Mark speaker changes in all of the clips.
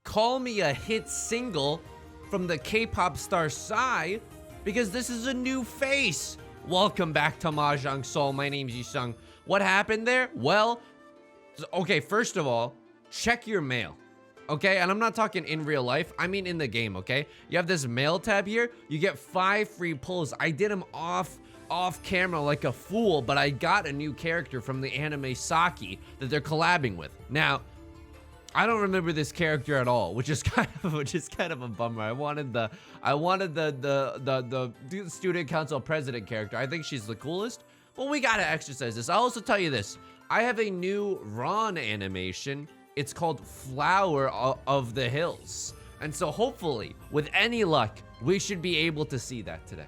Speaker 1: call me a hit single from the K-pop star Psy, because this is a new face. Welcome back to Mahjong Soul. My name's Yusong. What happened there? Well, okay, first of all, check your mail. Okay, and I'm not talking in real life, I mean in the game, okay? You have this mail tab here, you get 5 free pulls. I did them off camera like a fool, but I got a new character from the anime Saki that they're collabing with. Now, I don't remember this character at all, which is kind of a bummer. I wanted the student council president character. I think she's the coolest. Well, we gotta exercise this. I'll also tell you this. I have a new Ron animation. It's called Flower of the Hills. And so hopefully, with any luck, we should be able to see that today.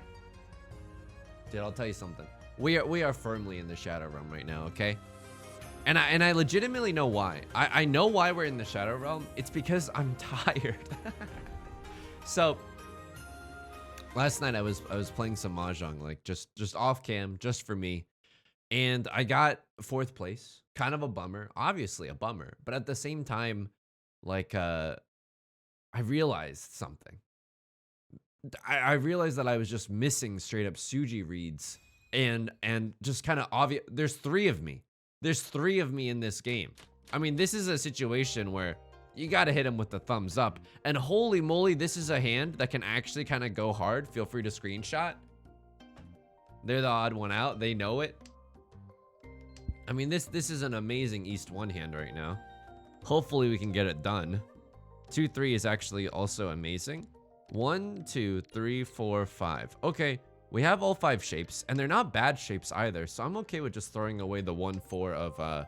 Speaker 1: Dude, I'll tell you something. We are firmly in the Shadow Realm right now, okay? And I legitimately know why. I know why we're in the Shadow Realm. It's because I'm tired. So last night I was playing some Mahjong, like just off cam, just for me. And I got 4th place. Kind of a bummer, obviously a bummer, but at the same time, like I realized something. I realized that I was just missing straight up Suji reads and just kind of obvious. There's 3 of me. There's 3 of me in this game. I mean, this is a situation where you gotta hit him with the thumbs up. And holy moly, this is a hand that can actually kind of go hard. Feel free to screenshot. They're the odd one out. They know it. I mean, this is an amazing East 1 hand right now. Hopefully we can get it done. 2-3 is actually also amazing. 1, 2, 3, 4, 5. Okay, we have all 5 shapes, and they're not bad shapes either. So I'm okay with just throwing away the 1-4 of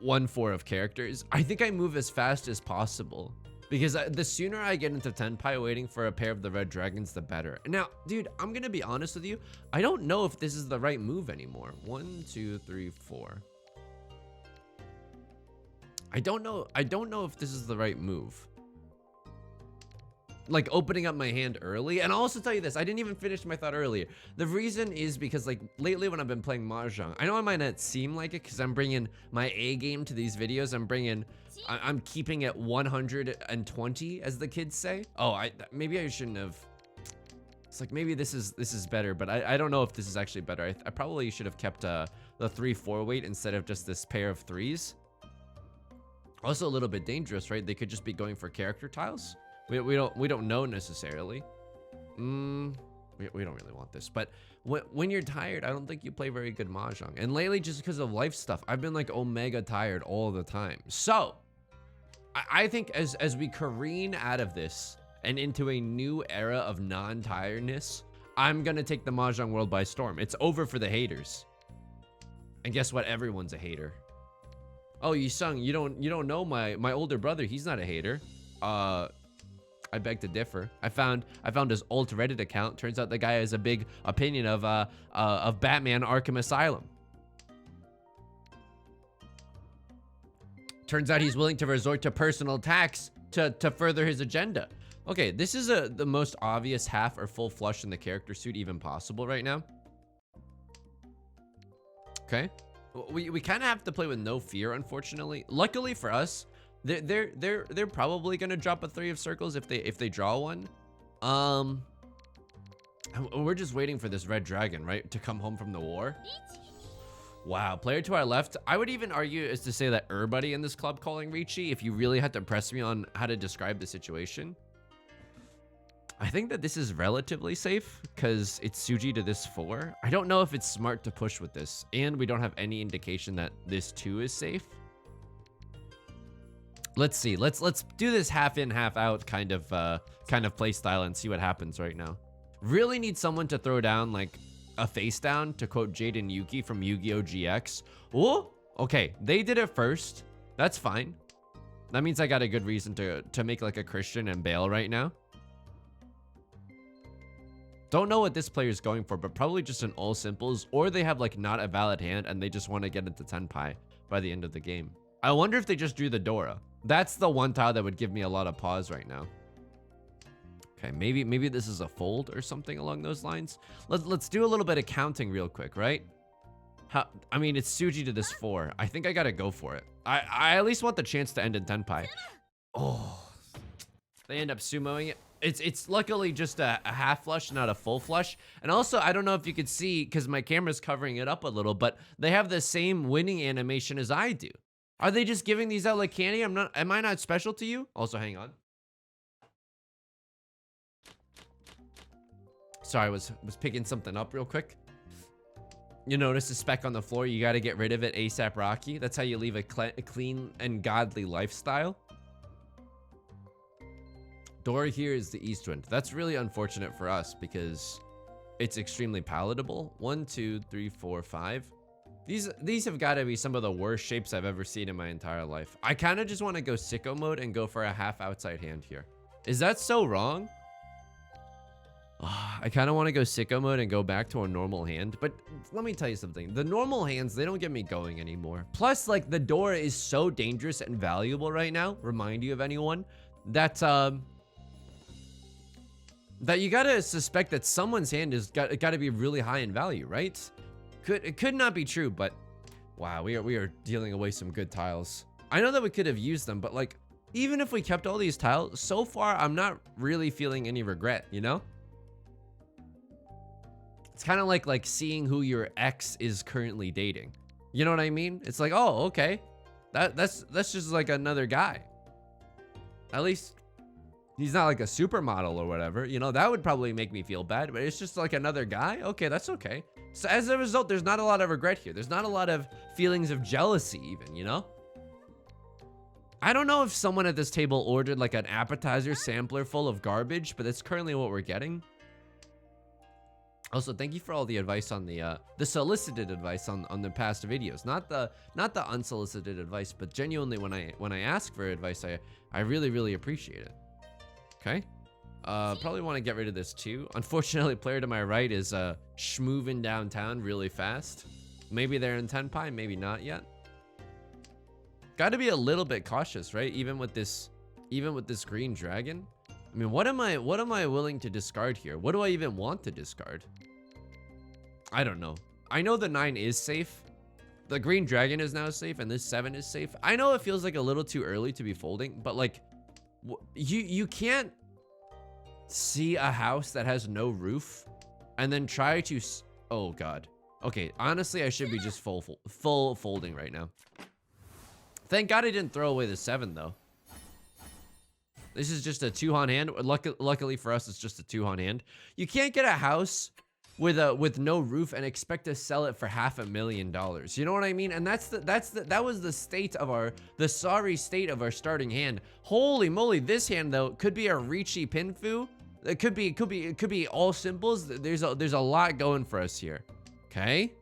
Speaker 1: 1-4 of characters. I think I move as fast as possible, because the sooner I get into Tenpai waiting for a pair of the red dragons, the better. Now, dude, I'm gonna be honest with you. I don't know if this is the right move anymore. 1, 2, 3, 4. I don't know if this is the right move. Like opening up my hand early. And I'll also tell you this, I didn't even finish my thought earlier. The reason is because like lately when I've been playing Mahjong, I know I might not seem like it because I'm bringing my A game to these videos. I'm keeping it 120, as the kids say. Oh, maybe I shouldn't have. It's like maybe this is better, but I don't know if this is actually better. I probably should have kept the 3-4 weight instead of just this pair of 3s. Also a little bit dangerous, right? They could just be going for character tiles. We don't know necessarily. We don't really want this, but when you're tired, I don't think you play very good Mahjong. And lately, just because of life stuff, I've been like omega tired all the time. So I think as we careen out of this and into a new era of non-tiredness, I'm gonna take the Mahjong world by storm. It's over for the haters. And guess what? Everyone's a hater. Oh, Yusong, you don't know my older brother. He's not a hater. I beg to differ. I found his alt Reddit account. Turns out the guy has a big opinion of Batman Arkham Asylum. Turns out he's willing to resort to personal attacks to further his agenda. Okay, this is the most obvious half or full flush in the character suit even possible right now. Okay, we kind of have to play with no fear, unfortunately. Luckily for us, they're probably gonna drop a 3 of circles if they draw one. We're just waiting for this red dragon, right, to come home from the war. Wow, player to our left. I would even argue is to say that everybody in this club calling Riichi, if you really had to press me on how to describe the situation. I think that this is relatively safe because it's Suji to this 4. I don't know if it's smart to push with this, and we don't have any indication that this 2 is safe. Let's see. Let's do this half in, half out kind of play style and see what happens right now. Really need someone to throw down like a face down, to quote Jade and Yuki from Yu-Gi-Oh! GX. Oh, okay. They did it first. That's fine. That means I got a good reason to make like a Christian and bail right now. Don't know what this player is going for, but probably just an all simples, or they have like not a valid hand and they just want to get into Tenpai by the end of the game. I wonder if they just drew the Dora. That's the one tile that would give me a lot of pause right now. Okay, maybe this is a fold or something along those lines. Let's do a little bit of counting real quick, right? I mean, it's Suji to this 4. I think I gotta go for it. I at least want the chance to end in Tenpai. Oh, they end up sumoing it. It's luckily just a half flush, not a full flush. And also, I don't know if you could see, because my camera's covering it up a little, but they have the same winning animation as I do. Are they just giving these out like candy? Am I not special to you? Also, hang on. Sorry, I was picking something up real quick. You notice a speck on the floor, you gotta get rid of it ASAP Rocky. That's how you leave a clean and godly lifestyle. Door here is the east wind. That's really unfortunate for us because it's extremely palatable. 1, 2, 3, 4, 5. These have got to be some of the worst shapes I've ever seen in my entire life. I kind of just want to go sicko mode and go for a half outside hand here. Is that so wrong? I kind of want to go sicko mode and go back to a normal hand, but let me tell you something. The normal hands, they don't get me going anymore. Plus, like, the door is so dangerous and valuable right now. Remind you of anyone that that you gotta suspect that someone's hand is got to be really high in value, right? It could not be true, but wow, we are dealing away some good tiles. I know that we could have used them, but like, even if we kept all these tiles, so far I'm not really feeling any regret, you know? It's kind of like seeing who your ex is currently dating. You know what I mean? It's like, oh, okay, that's just like another guy. At least he's not like a supermodel or whatever, you know, that would probably make me feel bad, but it's just like another guy. Okay, that's okay. So as a result, there's not a lot of regret here. There's not a lot of feelings of jealousy even, you know? I don't know if someone at this table ordered like an appetizer sampler full of garbage, but that's currently what we're getting. Also, thank you for all the advice on the solicited advice on the past videos. Not the unsolicited advice, but genuinely when I ask for advice, I really appreciate it. Okay, probably want to get rid of this too. Unfortunately, player to my right is schmooving downtown really fast. Maybe they're in Tenpai, maybe not yet. Got to be a little bit cautious, right? Even with this green dragon. I mean, what am I willing to discard here? What do I even want to discard? I don't know. I know the 9 is safe. The green dragon is now safe, and this 7 is safe. I know it feels like a little too early to be folding, but like, you can't see a house that has no roof and then try to oh god. Okay, honestly, I should be just full folding right now. Thank god I didn't throw away the 7 though. This is just a 2-on hand. Luckily for us, it's just a 2-on hand. You can't get a house with no roof and expect to sell it for $500,000. You know what I mean? And that was the state of the sorry state of our starting hand. Holy moly, this hand though could be a Riichi Pinfu. It could be all simples. There's a lot going for us here. Okay,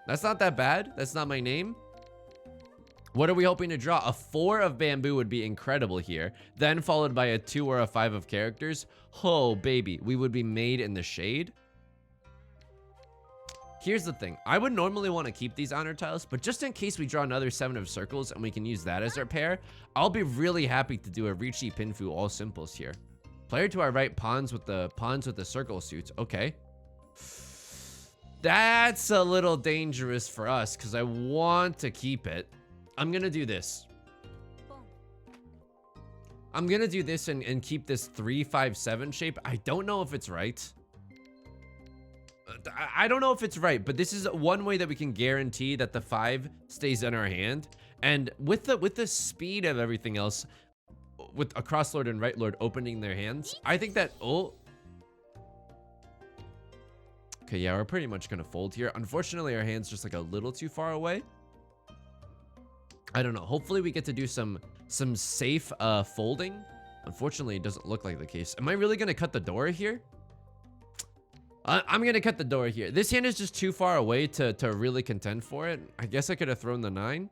Speaker 1: that's not that bad. That's not my name. What are we hoping to draw? A 4 of bamboo would be incredible here, then followed by a 2 or a 5 of characters. Oh baby, we would be made in the shade. Here's the thing, I would normally want to keep these honor tiles, but just in case we draw another 7 of circles and we can use that as our pair, I'll be really happy to do a Riichi Pinfu all simples here. Player to our right, pawns with the circle suits. Okay, that's a little dangerous for us because I want to keep it. I'm gonna do this. I'm gonna do this and keep this 3, 5, 7 shape. I don't know if it's right. I don't know if it's right, but this is one way that we can guarantee that the 5 stays in our hand. And with the speed of everything else, with a cross lord and right lord opening their hands, I think that, oh. Okay, yeah, we're pretty much gonna fold here. Unfortunately, our hand's just like a little too far away. I don't know. Hopefully we get to do some safe folding. Unfortunately, it doesn't look like the case. Am I really gonna cut the door here? I'm gonna cut the door here. This hand is just too far away to really contend for it. I guess I could have thrown the 9.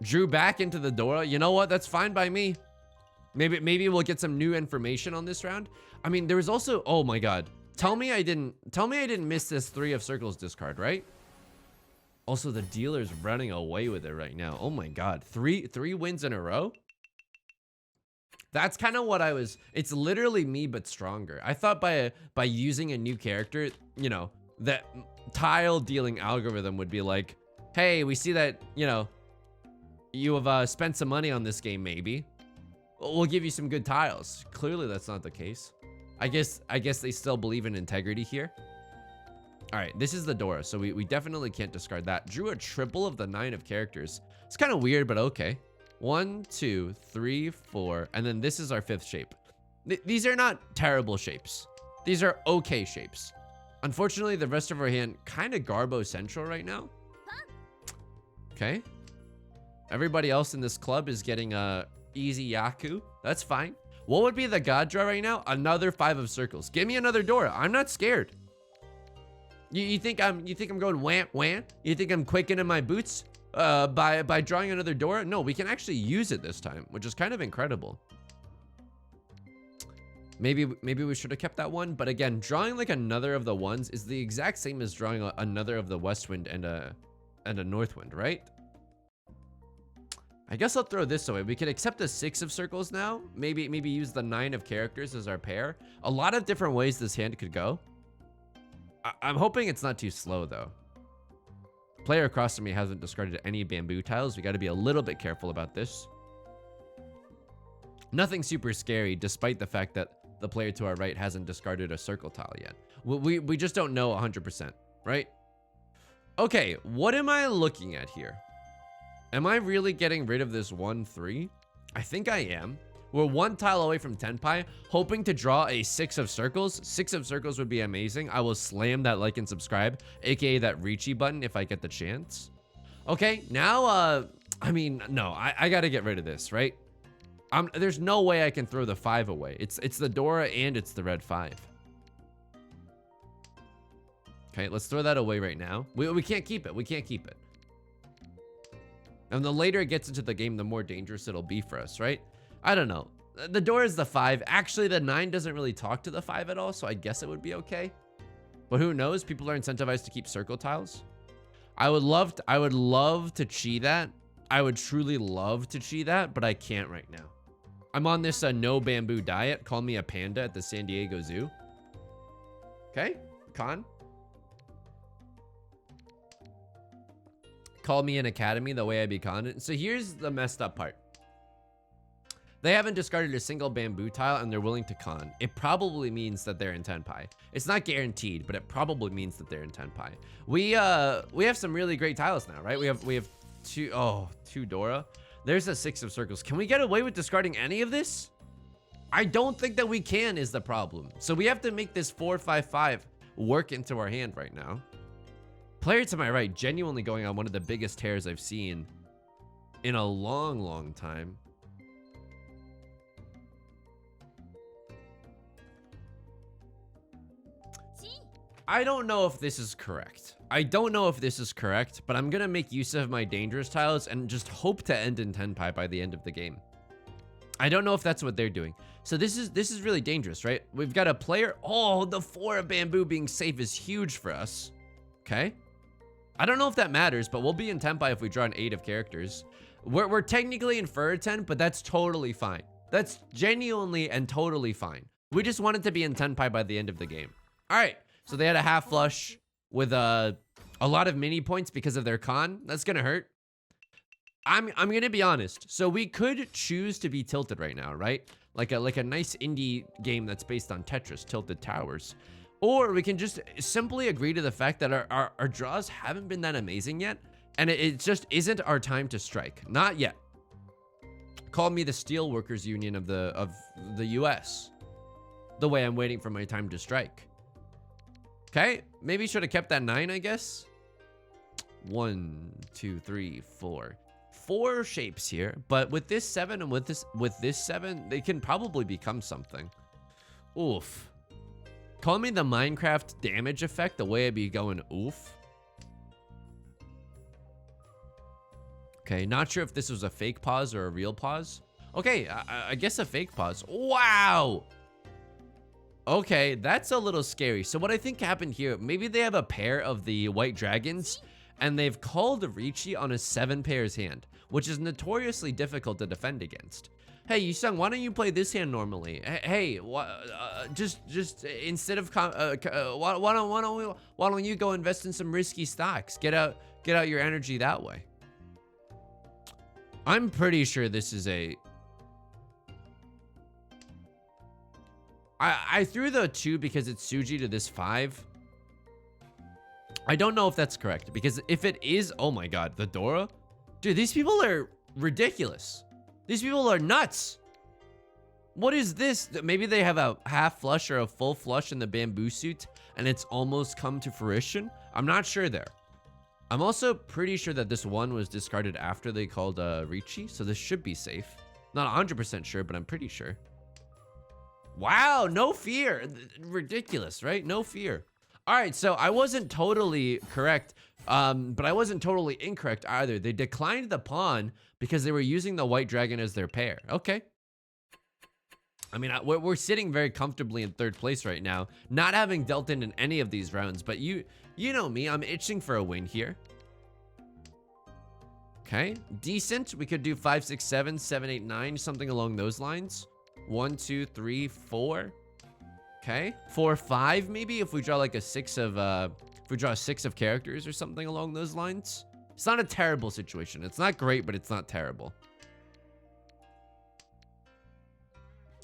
Speaker 1: Drew back into the door. You know what? That's fine by me. Maybe we'll get some new information on this round. I mean, there was also, oh my god. Tell me I didn't miss this 3 of circles discard, right? Also, the dealer's running away with it right now. Oh my god. 3 wins in a row? That's kind of what I was. It's literally me, but stronger. I thought by using a new character, you know, that tile dealing algorithm would be like, hey, we see that, you know, you have spent some money on this game, maybe. We'll give you some good tiles. Clearly, that's not the case. I guess they still believe in integrity here. All right, this is the Dora, so we definitely can't discard that. Drew a triple of the 9 of characters. It's kind of weird, but okay. 1, 2, 3, 4, and then this is our 5th shape. These are not terrible shapes. These are okay shapes. Unfortunately, the rest of our hand kind of Garbo Central right now. Okay. Everybody else in this club is getting a easy Yaku. That's fine. What would be the god draw right now? Another 5 of circles. Give me another Dora. I'm not scared. You think I'm going wham wham? You think I'm quaking in my boots by drawing another Dora? No, we can actually use it this time, which is kind of incredible. Maybe we should have kept that one, but again, drawing like another of the ones is the exact same as drawing another of the west wind and a north wind, right? I guess I'll throw this away. We can accept the 6 of circles now. Maybe use the 9 of characters as our pair. A lot of different ways this hand could go. I'm hoping it's not too slow though. Player across from me hasn't discarded any bamboo tiles. We got to be a little bit careful about this. Nothing super scary, despite the fact that the player to our right hasn't discarded a circle tile yet. We just don't know 100%, right? Okay, what am I looking at here? Am I really getting rid of this 1-3? I think I am. We're 1 tile away from Tenpai, hoping to draw a 6 of circles. 6 of circles would be amazing. I will slam that like and subscribe, aka that Riichi button if I get the chance. Okay, now, I mean, no, I gotta get rid of this, right? There's no way I can throw the 5 away. It's the Dora and it's the red 5. Okay, let's throw that away right now. We can't keep it. We can't keep it. And the later it gets into the game, the more dangerous it'll be for us, right? I don't know. The Dora is the 5. Actually, the 9 doesn't really talk to the 5 at all, so I guess it would be okay. But who knows? People are incentivized to keep circle tiles. I would love to chi that. I would truly love to chi that, but I can't right now. I'm on this no bamboo diet. Call me a panda at the San Diego Zoo. Okay, con. Call me an academy the way I be con. So here's the messed up part. They haven't discarded a single bamboo tile and they're willing to con. It probably means that they're in Tenpai. It's not guaranteed, but it probably means that they're in Tenpai. We have some really great tiles now, right? We have two Dora. There's a 6 of circles. Can we get away with discarding any of this? I don't think that we can is the problem. So we have to make this 4-5-5 work into our hand right now. Player to my right, genuinely going on one of the biggest tears I've seen in a long, long time. I don't know if this is correct. But I'm gonna make use of my dangerous tiles and just hope to end in Tenpai by the end of the game. I don't know if that's what they're doing. So this is really dangerous, right? We've got a player. Oh, the 4 of bamboo being safe is huge for us. Okay. I don't know if that matters, but we'll be in Tenpai if we draw an 8 of characters. We're technically in Fur-10, but that's totally fine. That's genuinely and totally fine. We just wanted to be in Tenpai by the end of the game. All right. So they had a half flush with a lot of mini points because of their con. That's gonna hurt. I'm gonna be honest. So we could choose to be tilted right now, right? Like a nice indie game that's based on Tetris, Tilted Towers. Or we can just simply agree to the fact that our draws haven't been that amazing yet, and it just isn't our time to strike. Not yet. Call me the Steelworkers Union of the US. The way I'm waiting for my time to strike. Okay, maybe should have kept that 9, I guess. 1, 2, 3, 4. 4 shapes here, but with this 7 and with this 7, they can probably become something. Oof. Call me the Minecraft damage effect, the way I be going oof. Okay, not sure if this was a fake pause or a real pause. Okay, I guess a fake pause. Wow. Okay, that's a little scary. So what I think happened here, maybe they have a pair of the white dragons and they've called Riichi on a 7 pairs hand, which is notoriously difficult to defend against. Hey, Yusong, why don't you play this hand normally? Hey, just instead of why don't you go invest in some risky stocks? Get out your energy that way. I'm pretty sure this is a. I threw the 2 because it's Suji to this 5. I don't know if that's correct, because if it is, oh my god, the Dora, dude, these people are ridiculous. These people are nuts. What is this? Maybe they have a half flush or a full flush in the bamboo suit and it's almost come to fruition. I'm not sure there. I'm also pretty sure that this 1 was discarded after they called Riichi, so this should be safe. Not 100% sure, but I'm pretty sure. Wow, no fear. Ridiculous, right? No fear. All right, so I wasn't totally correct, but I wasn't totally incorrect either. They declined the pawn because they were using the white dragon as their pair. Okay. I mean, we're sitting very comfortably in 3rd place right now, not having dealt in any of these rounds, but you know me, I'm itching for a win here. Okay, decent. We could do 5, 6, 7, 7, 8, 9, something along those lines. 1, 2, 3, 4. Okay, 4, 5 maybe if we draw like a 6 of if we draw a 6 of characters or something along those lines. It's not a terrible situation. It's not great, but it's not terrible.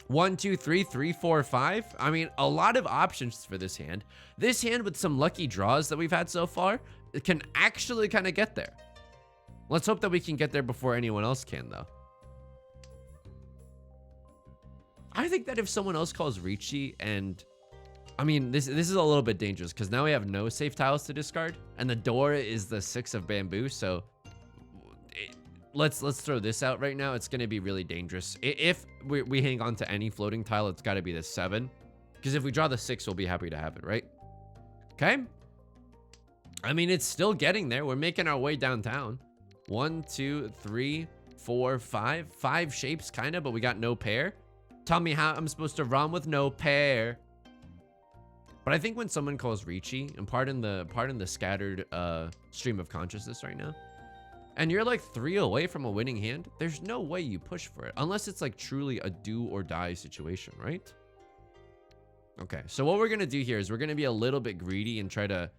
Speaker 1: 1, 2, 3, 3, 4, 5. I mean, a lot of options for this hand. This hand with some lucky draws that we've had so far, it can actually kind of get there. Let's hope that we can get there before anyone else can, though. I think that if someone else calls Riichi, and I mean, this is a little bit dangerous because now we have no safe tiles to discard, and the door is the 6 of bamboo. So let's throw this out right now. It's going to be really dangerous. If we hang on to any floating tile, it's got to be the 7, because if we draw the 6, we'll be happy to have it, right? Okay. I mean, it's still getting there. We're making our way downtown. 1, 2, 3, 4, 5. 5 shapes, kind of, but we got no pair. Tell me how I'm supposed to run with no pair. But I think when someone calls Riichi, and pardon the scattered stream of consciousness right now, and you're like 3 away from a winning hand, there's no way you push for it unless it's like truly a do or die situation, right? Okay, so what we're gonna do here is we're gonna be a little bit greedy and try to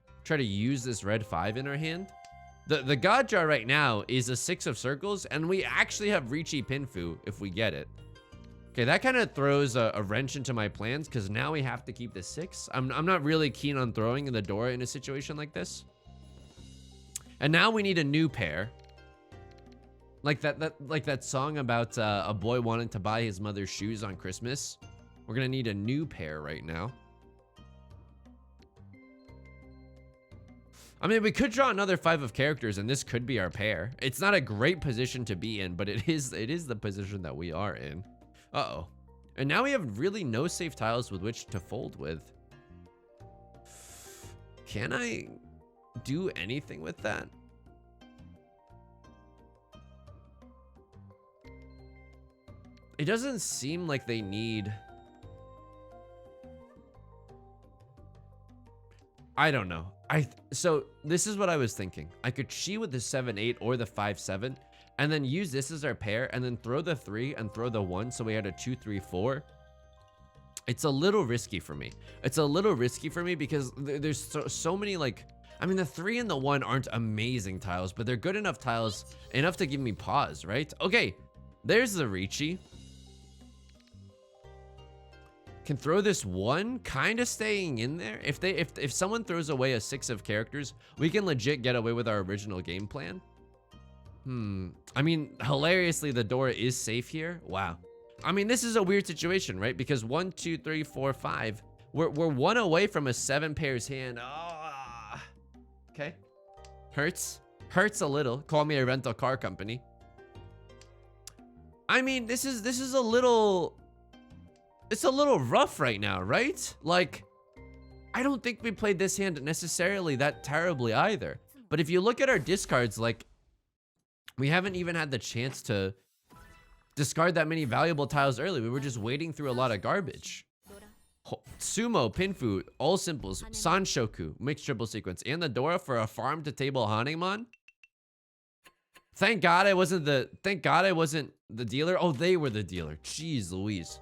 Speaker 1: use this red 5 in our hand. The god jar right now is a 6 of circles, and we actually have Riichi Pinfu if we get it. Okay, that kind of throws a wrench into my plans because now we have to keep the 6. I'm not really keen on throwing in the door in a situation like this. And now we need a new pair. Like that song about a boy wanting to buy his mother's shoes on Christmas. We're gonna need a new pair right now. I mean, we could draw another 5 of characters and this could be our pair. It's not a great position to be in, but it is the position that we are in. Uh-oh. And now we have really no safe tiles with which to fold with. Can I do anything with that? It doesn't seem like they need... I don't know. So this is what I was thinking. I could chi with the 7-8 or the 5-7 and then use this as our pair and then throw the 3 and throw the 1 so we had a 2-3-4. It's a little risky for me. It's a little risky for me because there's so many, like, I mean, the 3 and the 1 aren't amazing tiles, but they're good enough tiles, enough to give me pause, right? Okay, there's the Riichi. Can throw this 1, kind of staying in there. If someone throws away a 6 of characters, we can legit get away with our original game plan. I mean, hilariously, the door is safe here. Wow. I mean, this is a weird situation, right? Because 1, 2, 3, 4, 5. We're 1 away from a 7 pairs hand. Oh, okay. Hurts a little. Call me a rental car company. I mean, this is a little... It's a little rough right now, right? Like, I don't think we played this hand necessarily that terribly either. But if you look at our discards, like, we haven't even had the chance to discard that many valuable tiles early. We were just wading through a lot of garbage. Sumo, Pinfu, all simples, Sanshoku, mixed triple sequence, and the Dora for a farm to table Hanemon. Thank God I wasn't the dealer. Oh, they were the dealer. Jeez Louise.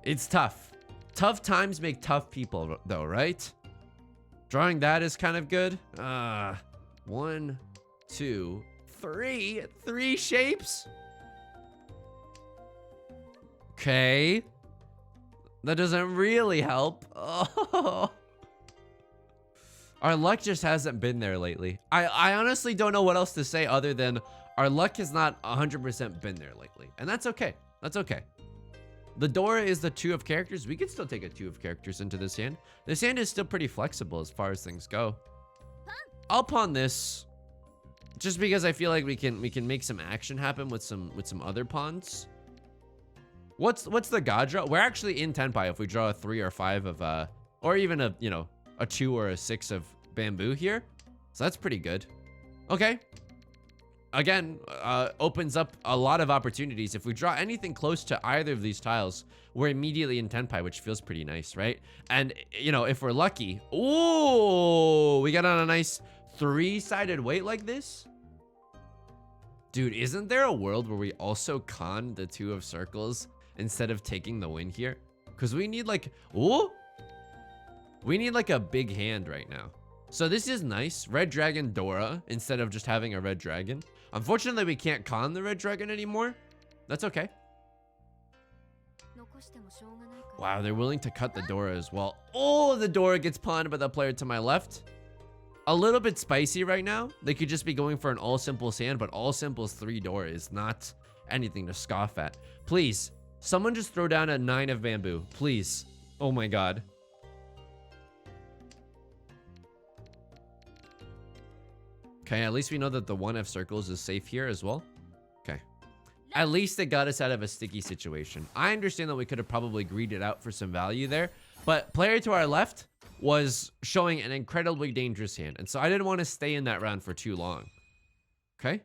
Speaker 1: It's tough. Tough times make tough people though, right? Drawing that is kind of good. 1, 2, 3. 3 shapes. Okay. That doesn't really help. Oh. Our luck just hasn't been there lately. I honestly don't know what else to say other than our luck has not 100% been there lately. And that's okay. That's okay. The Dora is the 2 of characters. We could still take a 2 of characters into this hand. This hand is still pretty flexible as far as things go. I'll pawn this just because I feel like we can make some action happen with some other pawns. What's the god draw? We're actually in Tenpai if we draw a 3 or 5 of or even a, you know, a 2 or a 6 of bamboo here. So that's pretty good. Okay. Again, opens up a lot of opportunities. If we draw anything close to either of these tiles, we're immediately in Tenpai, which feels pretty nice, right? And, you know, if we're lucky, ooh, we got on a nice 3-sided weight like this. Dude, isn't there a world where we also con the 2 of circles instead of taking the win here? Because we need like, ooh, we need like a big hand right now. So this is nice. Red Dragon Dora instead of just having a red dragon. Unfortunately, we can't con the red dragon anymore. That's okay. Wow, they're willing to cut the Dora as well. Oh, the Dora gets pawned by the player to my left. A little bit spicy right now. They could just be going for an all simples hand, but all simples 3 Dora is not anything to scoff at. Please, someone just throw down a 9 of bamboo. Please. Oh my God. Okay, at least we know that the 1 of circles is safe here as well. Okay. At least it got us out of a sticky situation. I understand that we could have probably greeded out for some value there, but player to our left was showing an incredibly dangerous hand, and so I didn't want to stay in that round for too long. Okay.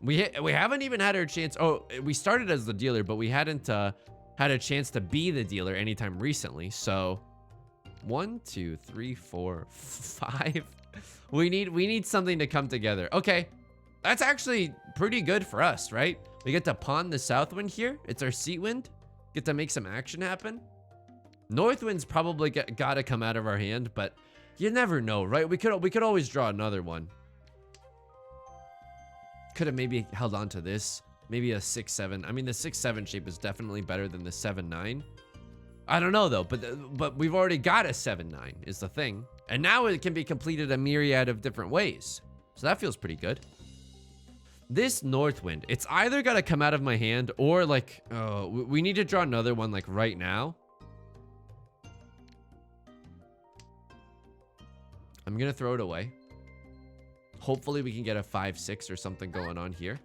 Speaker 1: We haven't even had our chance. Oh, we started as the dealer, but we hadn't had a chance to be the dealer anytime recently. So 1, 2, 3, 4, 5. We need something to come together. Okay, that's actually pretty good for us, right? We get to pawn the south wind here. It's our seat wind. Get to make some action happen. North wind's probably got to come out of our hand, but you never know, right? We could always draw another one. Could have maybe held on to this. Maybe a 6-7. I mean, the 6-7 shape is definitely better than the 7-9. I don't know though, but we've already got a 7-9 is the thing. And now it can be completed a myriad of different ways. So that feels pretty good. This north wind, it's either got to come out of my hand or like, we need to draw another one like right now. I'm going to throw it away. Hopefully we can get a 5-6 or something going on here.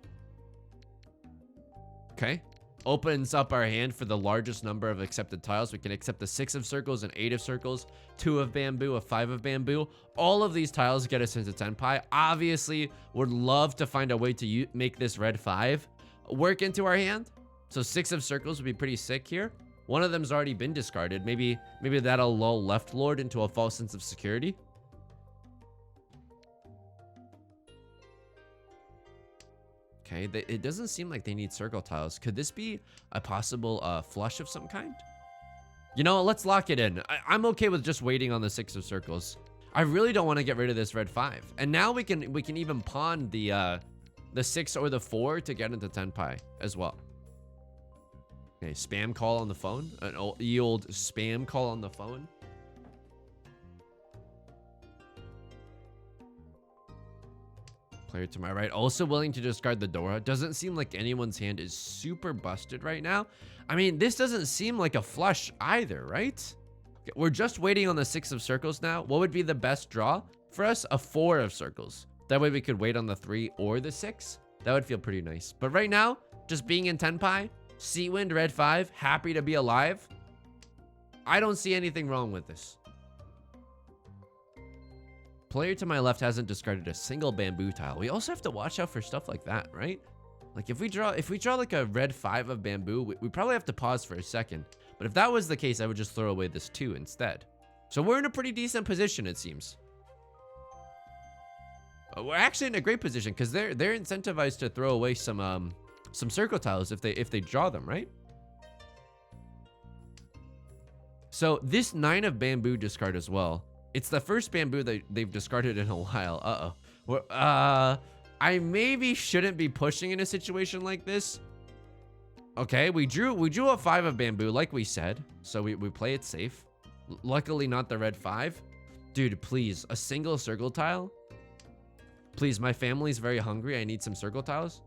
Speaker 1: Okay. Opens up our hand for the largest number of accepted tiles. We can accept the 6 of circles and 8 of circles, 2 of bamboo, a 5 of bamboo. All of these tiles get us into Tenpai. Obviously, would love to find a way to make this red 5 work into our hand. So 6 of circles would be pretty sick here. One of them's already been discarded. Maybe that'll lull left lord into a false sense of security. Okay, it doesn't seem like they need circle tiles. Could this be a possible flush of some kind? You know, let's lock it in. I'm okay with just waiting on the 6 of circles. I really don't want to get rid of this red 5. And now we can even pawn the 6 or the 4 to get into Tenpai as well. Okay, spam call on the phone. An old spam call on the phone. Player to my right, also willing to discard the Dora. Doesn't seem like anyone's hand is super busted right now. I mean, this doesn't seem like a flush either, right? Okay, we're just waiting on the 6 of circles now. What would be the best draw for us? A 4 of circles. That way we could wait on the 3 or the 6. That would feel pretty nice. But right now, just being in Tenpai, Sea Wind, red 5, happy to be alive. I don't see anything wrong with this. Player to my left hasn't discarded a single bamboo tile. We also have to watch out for stuff like that, right? Like if we draw like a red 5 of bamboo, we probably have to pause for a second. But if that was the case, I would just throw away this 2 instead. So we're in a pretty decent position, it seems. We're actually in a great position because they're incentivized to throw away some circle tiles if they draw them, right? So this 9 of bamboo discard as well. It's the first bamboo that they've discarded in a while. I maybe shouldn't be pushing in a situation like this. Okay, we drew a 5 of bamboo, like we said. So we play it safe. Luckily not the red 5. Dude, please, a single circle tile? Please, my family's very hungry. I need some circle tiles.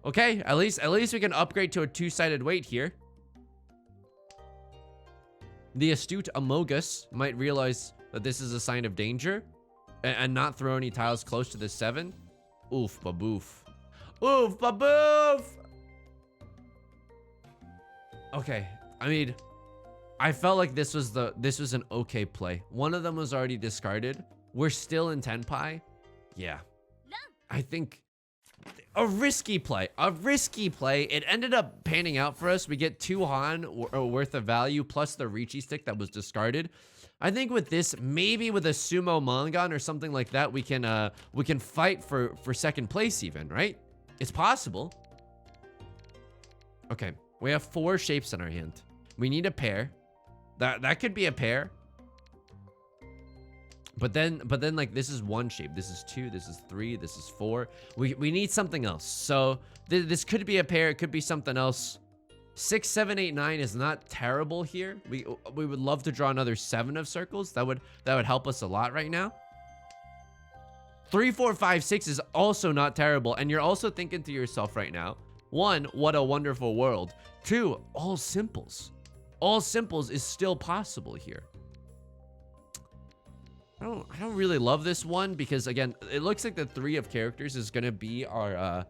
Speaker 1: Okay, at least we can upgrade to a 2-sided weight here. The astute Amogus might realize that this is a sign of danger and not throw any tiles close to the 7. Oof, baboof. Oof, baboof! Okay, I mean, I felt like this was an okay play. One of them was already discarded. We're still in Tenpai. Yeah. I think a risky play. It ended up panning out for us. We get 2 Han worth of value plus the Riichi stick that was discarded. I think with this, maybe with a sumo mangan or something like that, we can fight for second place even, right? It's possible. Okay, we have 4 shapes in our hand. We need a pair. That could be a pair. But then like this is 1 shape, this is 2, this is 3, this is 4. We need something else. So this could be a pair, it could be something else. 6, 7, 8, 9 is not terrible here. We would love to draw another 7 of circles. That would help us a lot right now. 3, 4, 5, 6 is also not terrible. And you're also thinking to yourself right now, 1, what a wonderful world. 2, all simples. All simples is still possible here. I don't really love this one because again, it looks like the 3 of characters is gonna be our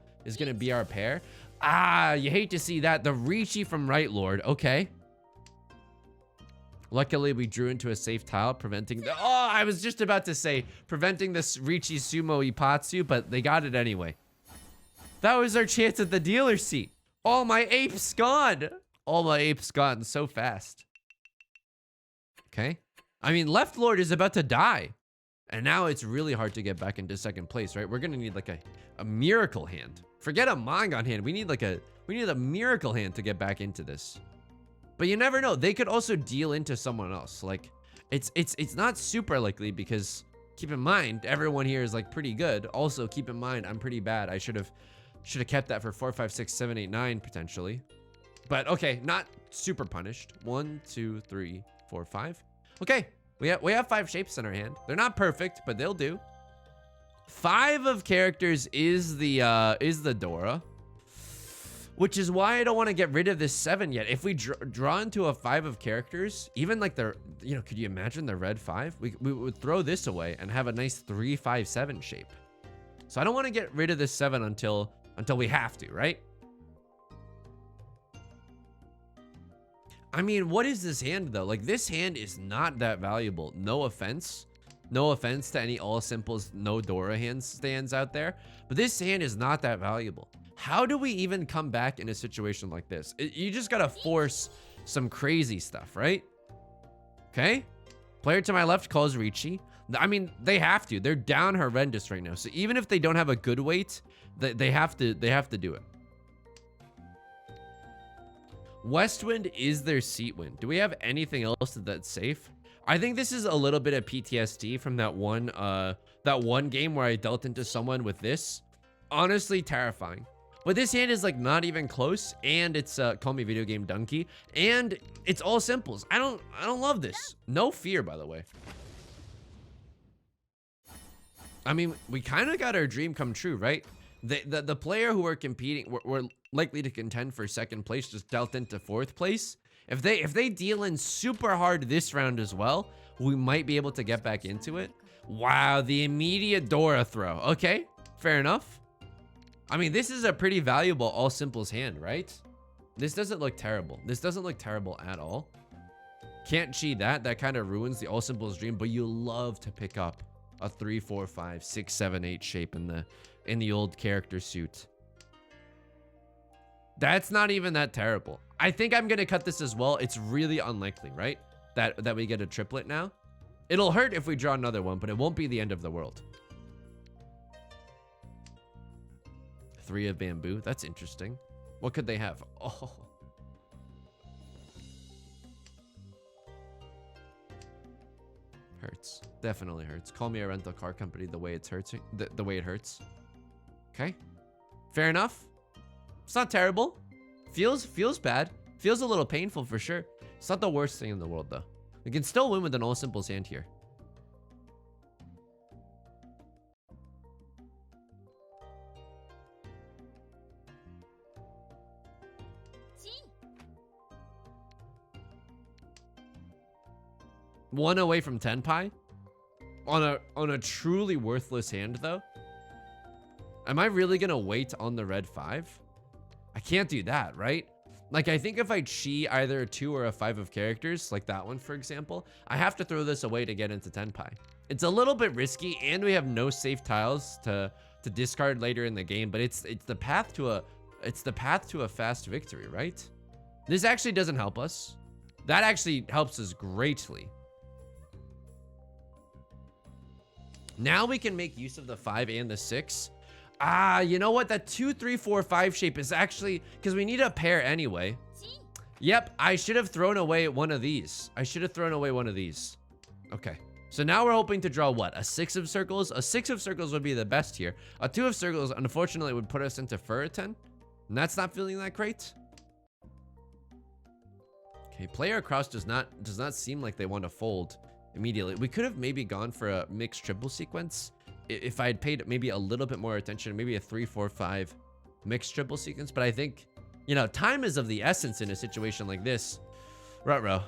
Speaker 1: pair. Ah, you hate to see that. The Riichi from Right Lord. Okay. Luckily, we drew into a safe tile, preventing the... Oh, I was just about to say, preventing this Riichi Sumo Ipatsu, but they got it anyway. That was our chance at the dealer seat. All my apes gone. All my apes gone so fast. Okay. I mean, Left Lord is about to die. And now it's really hard to get back into second place, right? We're gonna need like a miracle hand. Forget a mangan hand. We need a miracle hand to get back into this. But you never know. They could also deal into someone else. Like, it's not super likely because keep in mind, everyone here is like pretty good. Also, keep in mind, I'm pretty bad. I should have kept that for 4, 5, 6, 7, 8, 9 potentially. But okay, not super punished. 1, 2, 3, 4, 5. Okay, we have 5 shapes in our hand. They're not perfect, but they'll do. 5 of characters is the Dora, which is why I don't want to get rid of this 7 yet. If we draw into a 5 of characters, even like the, could you imagine the red 5? We would throw this away and have a nice 3, 5, 7 shape. So I don't want to get rid of this 7 until we have to, right? I mean, what is this hand though? Like, this hand is not that valuable. No offense. No offense to any all simples, no Dora hand stands out there. But this hand is not that valuable. How do we even come back in a situation like this? You just gotta force some crazy stuff, right? Okay. Player to my left calls Riichi. I mean, they have to. They're down horrendous right now. So even if they don't have a good weight, they have to do it. Westwind is their seat win. Do we have anything else that's safe? I think this is a little bit of PTSD from that one game where I dealt into someone with this. Honestly, terrifying. But this hand is like not even close, and it's call me video game donkey, and it's all simples. I don't love this. No fear, by the way. I mean, we kind of got our dream come true, right? The player who we're competing, we're likely to contend for second place, just dealt into 4th place. If they deal in super hard this round as well, we might be able to get back into it. Wow, the immediate Dora throw. Okay, fair enough. I mean, this is a pretty valuable all simples hand, right? This doesn't look terrible. This doesn't look terrible at all. Can't cheat that. That kind of ruins the all simples dream, but you love to pick up a 3, 4, 5, 6, 7, 8 shape in the old character suit. That's not even that terrible. I think I'm gonna cut this as well. It's really unlikely, right? That we get a triplet now. It'll hurt if we draw another one, but it won't be the end of the world. 3 of bamboo. That's interesting. What could they have? Oh. Hurts. Definitely hurts. Call me a rental car company the way it's hurting. The way it hurts. Okay. Fair enough. It's not terrible. Feels bad. Feels a little painful for sure. It's not the worst thing in the world though. We can still win with an all simple hand here. One away from Tenpai on a truly worthless hand though. Am I really gonna wait on the red 5? I can't do that, right? Like, I think if I chi either a 2 or a 5 of characters, like that one, for example, I have to throw this away to get into Tenpai. It's a little bit risky, and we have no safe tiles to discard later in the game, but it's the path to a fast victory, right? This actually doesn't help us. That actually helps us greatly. Now we can make use of the 5 and the 6. Ah, you know what? That 2, 3, 4, 5 shape is actually, because we need a pair anyway. Yep, I should have thrown away one of these. Okay. So now we're hoping to draw what? A 6 of circles? A 6 of circles would be the best here. A 2 of circles, unfortunately, would put us into Furitan. And that's not feeling that great. Okay, player across does not seem like they want to fold immediately. We could have maybe gone for a mixed triple sequence. If I had paid maybe a little bit more attention, maybe a 3, 4, 5 mixed triple sequence. But I think, you know, time is of the essence in a situation like this. Ruh-roh.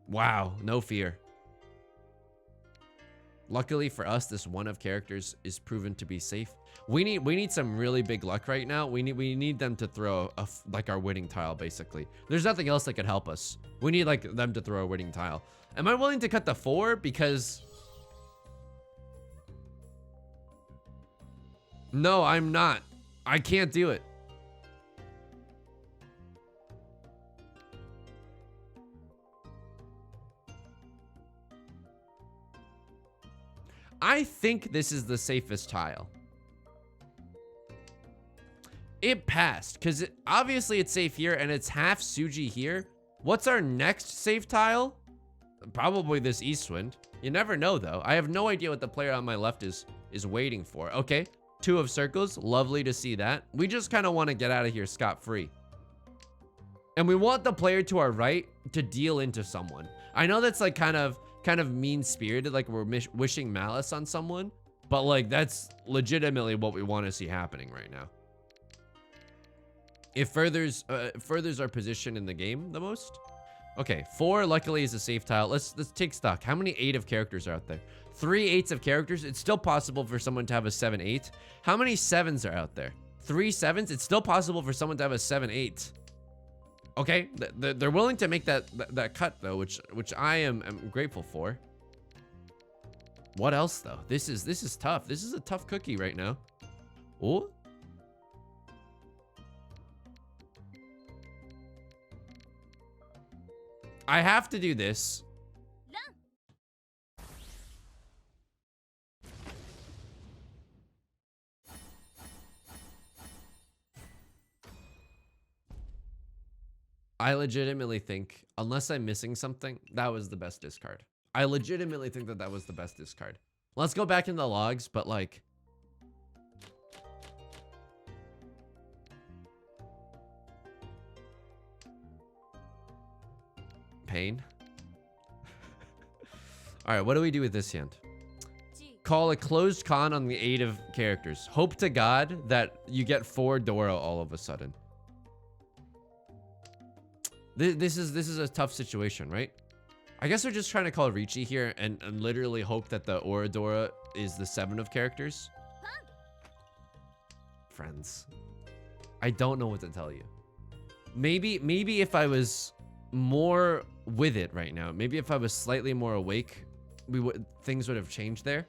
Speaker 1: Wow, no fear. Luckily for us, this 1 of characters is proven to be safe. We need some really big luck right now. We need them to throw like our winning tile, basically. There's nothing else that could help us. We need like them to throw a winning tile. Am I willing to cut the 4? Because no, I'm not. I can't do it. I think this is the safest tile. It passed because obviously it's safe here and it's half Suji here. What's our next safe tile? Probably this Eastwind. You never know though. I have no idea what the player on my left is waiting for. Okay, 2 of circles. Lovely to see that. We just kind of want to get out of here scot-free. And we want the player to our right to deal into someone. I know that's like kind of mean-spirited, like we're wishing malice on someone, but like that's legitimately what we want to see happening right now. It furthers our position in the game the most. Okay, 4 luckily is a safe tile. Let's take stock. How many 8 of characters are out there? 3 8s of characters. It's still possible for someone to have a 7 8. How many 7s are out there? 3 7s. It's still possible for someone to have a 7 8. Okay, they're willing to make that cut though, which I am grateful for. What else though? This is tough. This is a tough cookie right now. Oh. I have to do this. I legitimately think, unless I'm missing something, that was the best discard. I legitimately think that was the best discard. Let's go back in the logs, but like... Pain. All right, what do we do with this hand? Call a closed con on the 8 of characters. Hope to God that you get 4 Dora all of a sudden. This is a tough situation, right? I guess we're just trying to call Riichi here and literally hope that the Oradora is the 7 of characters. Friends, I don't know what to tell you. Maybe if I was more with it right now, maybe if I was slightly more awake, things would have changed there.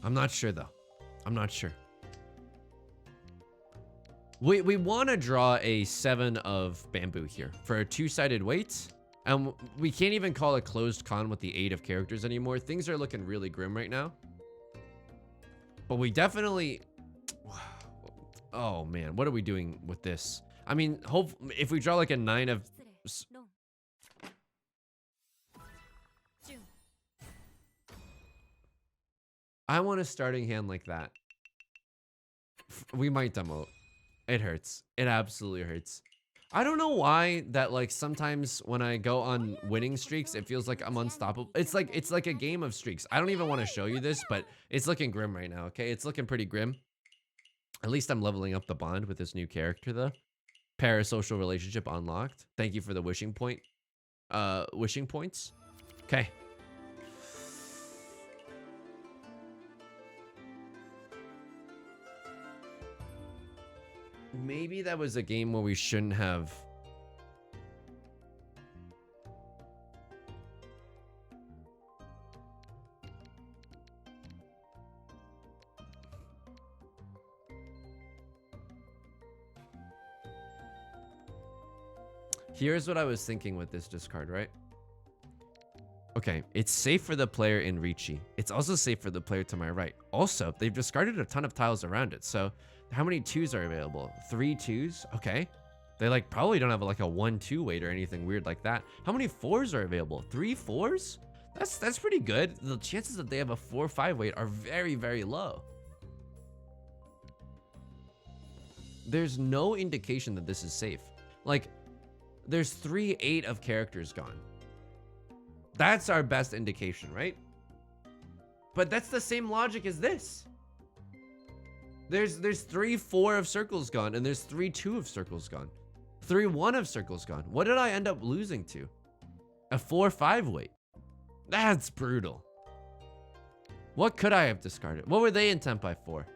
Speaker 1: I'm not sure though. I'm not sure. We want to draw a 7 of bamboo here for a 2-sided weight. And we can't even call it closed con with the 8 of characters anymore. Things are looking really grim right now. But we definitely... Oh, man. What are we doing with this? I mean, if we draw like a 9 of... I want a starting hand like that. We might demote. It hurts. It absolutely hurts. I don't know why that, like, sometimes when I go on winning streaks, it feels like I'm unstoppable. It's like a game of streaks. I don't even want to show you this, but it's looking grim right now, okay? It's looking pretty grim. At least I'm leveling up the bond with this new character, though. Parasocial relationship unlocked. Thank you for the wishing points. Okay. Maybe that was a game where we shouldn't have. Here's what I was thinking with this discard, right? Okay, it's safe for the player in Riichi. It's also safe for the player to my right. Also, they've discarded a ton of tiles around it, so how many 2s are available? 3 2s? Okay. They like probably don't have like a 1-2 weight or anything weird like that. How many 4s are available? 3 4s? That's pretty good. The chances that they have a 4-5 weight are very, very low. There's no indication that this is safe. Like, there's 3 8 of characters gone. That's our best indication, right? But that's the same logic as this. There's 3 4 of circles gone, and there's 3 2 of circles gone. 3 1 of circles gone. What did I end up losing to? A 4-5 weight. That's brutal. What could I have discarded? What were they in temp by 4?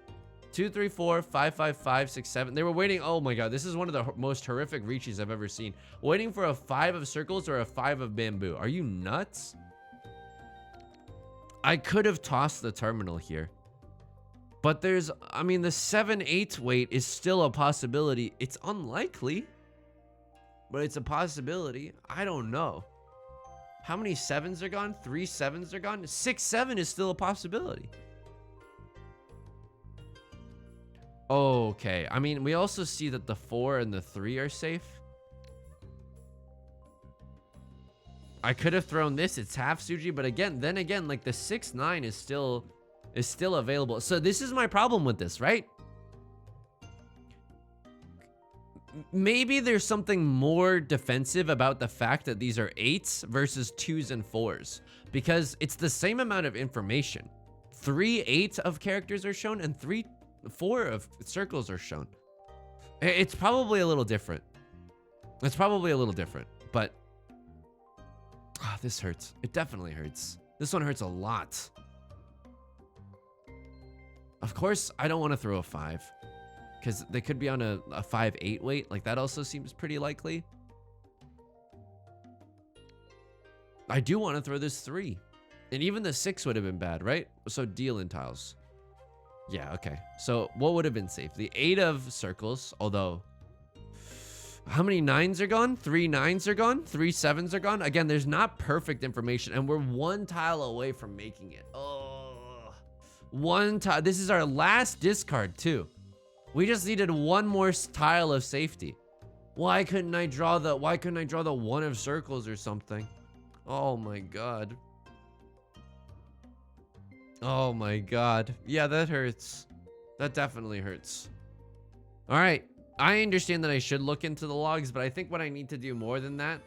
Speaker 1: 2 3 4 5 5 5 6 7. They were waiting. Oh my god, this is one of the most horrific Riichis I've ever seen. Waiting for a 5 of circles or a 5 of bamboo. Are you nuts? I could have tossed the terminal here. But there's, I mean, the 7-8 weight is still a possibility. It's unlikely, but it's a possibility. I don't know. How many 7s are gone? 3 7s are gone? 6 7 is still a possibility. Okay, I mean, we also see that the 4 and the 3 are safe. I could have thrown this. It's half Suji, but then again, like the 6 9 is still available. So this is my problem with this, right? Maybe there's something more defensive about the fact that these are 8s versus 2s and 4s, because it's the same amount of information. 3 8 of characters are shown and 3 4 of circles are shown. It's probably a little different. It's probably a little different, but this hurts. It definitely hurts. This one hurts a lot. Of course, I don't want to throw a 5 because they could be on a 5-8 weight. Like, that also seems pretty likely. I do want to throw this 3, and even the 6 would have been bad, right? So deal in tiles. Yeah, okay. So what would have been safe? The 8 of circles, although how many 9s are gone? 3 9s are gone. 3 7s are gone. Again, there's not perfect information, and we're 1 tile away from making it. Oh, 1 tile. This is our last discard too. We just needed 1 more tile of safety. Why couldn't I draw the 1 of circles or something? Oh my god. Oh my god. Yeah, that hurts. That definitely hurts. All right. I understand that I should look into the logs, but I think what I need to do more than that,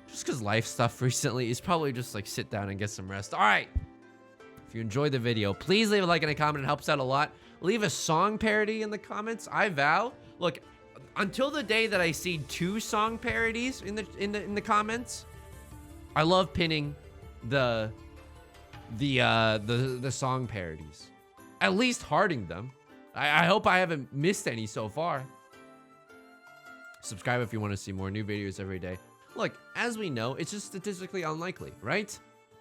Speaker 1: just because life stuff recently, is probably just like sit down and get some rest. All right. If you enjoyed the video, please leave a like and a comment. It helps out a lot. Leave a song parody in the comments. I vow. Look, until the day that I see 2 song parodies in the comments, I love pinning the song parodies. At least hearting them. I hope I haven't missed any so far. Subscribe if you want to see more new videos every day. Look, as we know, it's just statistically unlikely, right?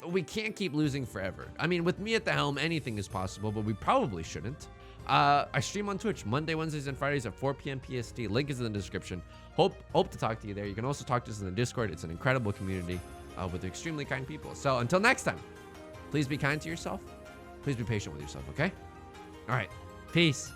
Speaker 1: We can't keep losing forever. I mean, with me at the helm, anything is possible, but we probably shouldn't. I stream on Twitch Monday, Wednesdays, and Fridays at 4 p.m. PST. Link is in the description. Hope to talk to you there. You can also talk to us in the Discord. It's an incredible community with extremely kind people. So until next time, please be kind to yourself. Please be patient with yourself, okay? All right. Peace.